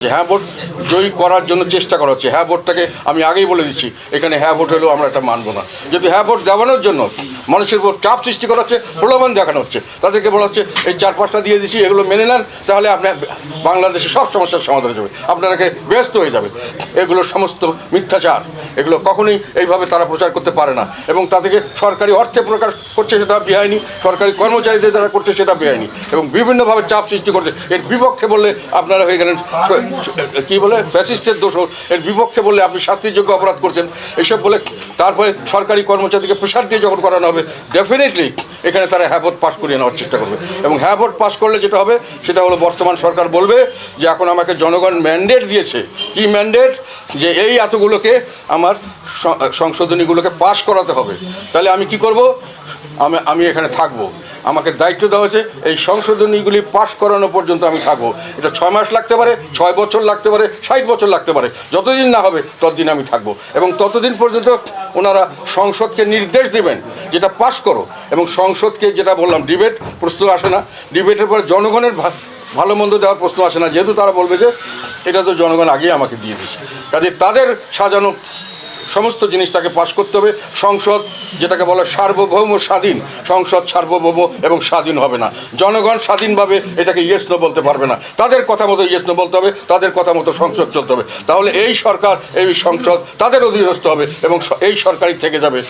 হ্যাঁ ভোট জয়ী করার জন্য চেষ্টা করা হচ্ছে। হ্যাঁ ভোটটাকে আমি আগেই বলে দিচ্ছি, এখানে হ্যাঁ ভোট হলেও আমরা এটা মানব না। যদি হ্যাঁ ভোট দেওয়ানোর জন্য মানুষের উপর চাপ সৃষ্টি করা হচ্ছে, প্রলোভন দেখানো হচ্ছে, তাদেরকে বলা হচ্ছে এই 4-5টা দিয়ে দিচ্ছি, এগুলো মেনে নেন, তাহলে আপনার বাংলাদেশে সব সমস্যার সমাধান হয়ে যাবে, আপনাকে ব্যস্ত হয়ে যাবে। এগুলো সমস্ত মিথ্যাচার, এগুলো কখনোই এইভাবে তারা প্রচার করতে পারে না। এবং তাদেরকে সরকারি অর্থে প্রকাশ করছে, সেটা বেআইনি, সরকারি কর্মচারীদের যারা করছে সেটা বেআইনি, এবং বিভিন্নভাবে চাপ সৃষ্টি করছে। এর বিপক্ষে বললে আপনারা হয়ে গেলেন কি বলে ফ্যাসিস্টের দোষর, এর বিপক্ষে বললে আপনি শাস্তিযোগ্য অপরাধ করছেন, এসব বলে তারপরে সরকারি কর্মচারীকে প্রেশার দিয়ে যখন করানো হবে, ডেফিনেটলি এখানে তারা হ্যাঁ ভোট পাস করিয়ে নেওয়ার চেষ্টা করবে। এবং হ্যাঁ ভোট পাস করলে যেটা হবে সেটা হলো বর্তমান সরকার বলবে যে এখন আমাকে জনগণ ম্যান্ডেট দিয়েছে। কি ম্যান্ডেট? যে এই এতগুলোকে আমার সংশোধনীগুলোকে পাস করাতে হবে। তাহলে আমি কি করব? আমি এখানে থাকবো, আমাকে দায়িত্ব দেওয়া হয়েছে এই সংশোধনীগুলি পাশ করানো পর্যন্ত আমি থাকবো। এটা 6 মাস লাগতে পারে, 6 বছর লাগতে পারে, 60 বছর লাগতে পারে, যতদিন না হবে ততদিন আমি থাকবো। এবং ততদিন পর্যন্ত ওনারা সংসদকে নির্দেশ দেবেন যেটা পাশ করো। এবং সংসদকে যেটা বললাম, ডিবেট প্রশ্ন আসে না, ডিবেটের পরে জনগণের ভালো মন্দ দেওয়ার প্রশ্ন আসে না, যেহেতু তারা বলবে যে এটা তো জনগণ আগেই আমাকে দিয়ে দিচ্ছে। কাজে তাদের সাজানো সমস্ত জিনিসটাকে পাশ করতে হবে। সংসদ যেটাকে বলে সার্বভৌম স্বাধীন, সংসদ সার্বভৌম এবং স্বাধীন হবে না। জনগণ স্বাধীনভাবে এটাকে ইয়েস নো বলতে পারবে না, তাদের কথা মতো ইয়েস নো বলতে হবে, তাদের কথা মতো সংসদ চলতে হবে। তাহলে এই সরকার, এই সংসদ তাদের অধীনস্থ হবে এবং এই সরকারই থেকে যাবে।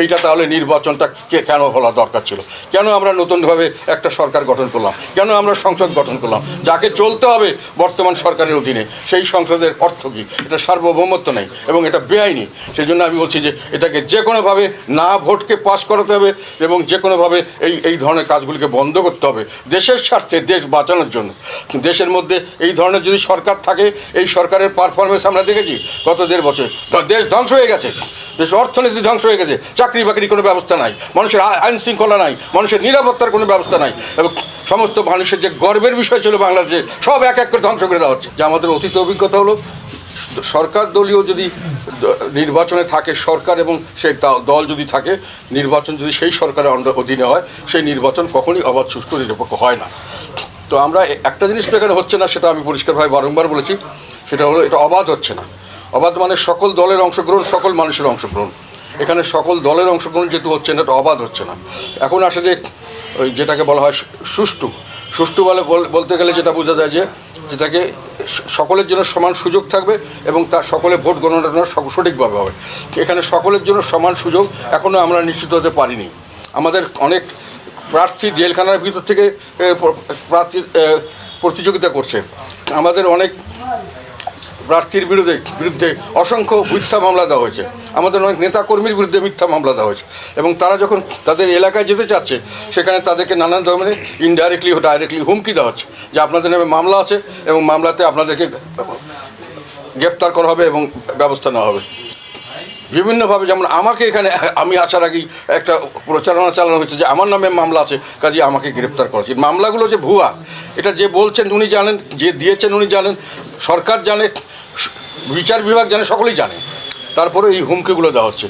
এইটা তাহলে নির্বাচনটা কেন হওয়া দরকার ছিল? কেন আমরা নতুনভাবে একটা সরকার গঠন করলাম? কেন আমরা সংসদ গঠন করলাম? যাকে চলতে হবে বর্তমান সরকারের অধীনে, সেই সংসদের অর্থ কী? এটা সার্বভৌমত্ব নেই এবং এটা বেআইনি। সেই জন্য আমি বলছি যে এটাকে যে কোনোভাবে না ভোটকে পাস করাতে হবে এবং যে কোনোভাবে এই ধরনের কাজগুলিকে বন্ধ করতে হবে দেশের স্বার্থে, দেশ বাঁচানোর জন্য। দেশের মধ্যে এই ধরনের যদি সরকার থাকে, এই সরকারের পারফরমেন্স আমরা দেখেছি গত 1.5 বছর, দেশ ধ্বংস হয়ে গেছে, দেশ অর্থনীতি ধ্বংস হয়ে গেছে, চাকরি বাকরি কোনো ব্যবস্থা নাই, মানুষের আইন শৃঙ্খলা নাই, মানুষের নিরাপত্তার কোনো ব্যবস্থা নাই, এবং সমস্ত মানুষের যে গর্বের বিষয় ছিল বাংলাদেশে, সব এক এক করে ধ্বংস করে দেওয়া হচ্ছে। যে আমাদের অতীত অভিজ্ঞতা হলো, সরকার দলীয় যদি নির্বাচনে থাকে সরকার এবং সেই দল যদি থাকে, নির্বাচন যদি সেই সরকারের অধীনে হয়, সেই নির্বাচন কখনই অবাধ, সুষ্ঠু, নিরপেক্ষ হয় না। তো আমরা একটা জিনিস তো এখানে হচ্ছে না, সেটা আমি পরিষ্কারভাবে বারংবার বলেছি, সেটা হলো এটা অবাধ হচ্ছে না। অবাধ মানে সকল দলের অংশগ্রহণ, সকল মানুষের অংশগ্রহণ। এখানে সকল দলের অংশগ্রহণ যেহেতু হচ্ছে না, এটা অবাধ হচ্ছে না। এখন আসে যে ওই যেটাকে বলা হয় সুষ্ঠু, সুষ্ঠু বলতে গেলে যেটা বোঝা যায় যে যেটাকে সকলের জন্য সমান সুযোগ থাকবে এবং তার সকলে ভোট গণনা সঠিকভাবে হবে। এখানে সকলের জন্য সমান সুযোগ এখনও আমরা নিশ্চিত হতে পারিনি। আমাদের অনেক প্রার্থী জেলখানার ভিতর থেকে প্রতিযোগিতা করছে। আমাদের অনেক প্রার্থীর বিরুদ্ধে অসংখ্য মিথ্যা মামলা দেওয়া হয়েছে, আমাদের অনেক নেতাকর্মীর বিরুদ্ধে মিথ্যা মামলা দেওয়া হয়েছে। এবং তারা যখন তাদের এলাকায় যেতে চাচ্ছে, সেখানে তাদেরকে নানান ধরনের ইনডাইরেক্টলি ডাইরেক্টলি হুমকি দেওয়া হচ্ছে যে আপনাদের নামে মামলা আছে এবং মামলাতে আপনাদেরকে গ্রেপ্তার করা হবে এবং ব্যবস্থা নেওয়া হবে বিভিন্নভাবে। যেমন আমাকে এখানে আমি আসার আগেই একটা প্রচারণা চালানো হয়েছে যে আমার নামে মামলা আছে, কাজে আমাকে গ্রেপ্তার করা হচ্ছে। মামলাগুলো যে ভুয়া, এটা যে বলছেন উনি জানেন, যে দিয়েছেন উনি জানেন, সরকার জানে, বিচার বিভাগ জানে, সকলেই জানে, তারপরে এই হুমকিগুলো দেওয়া হচ্ছে।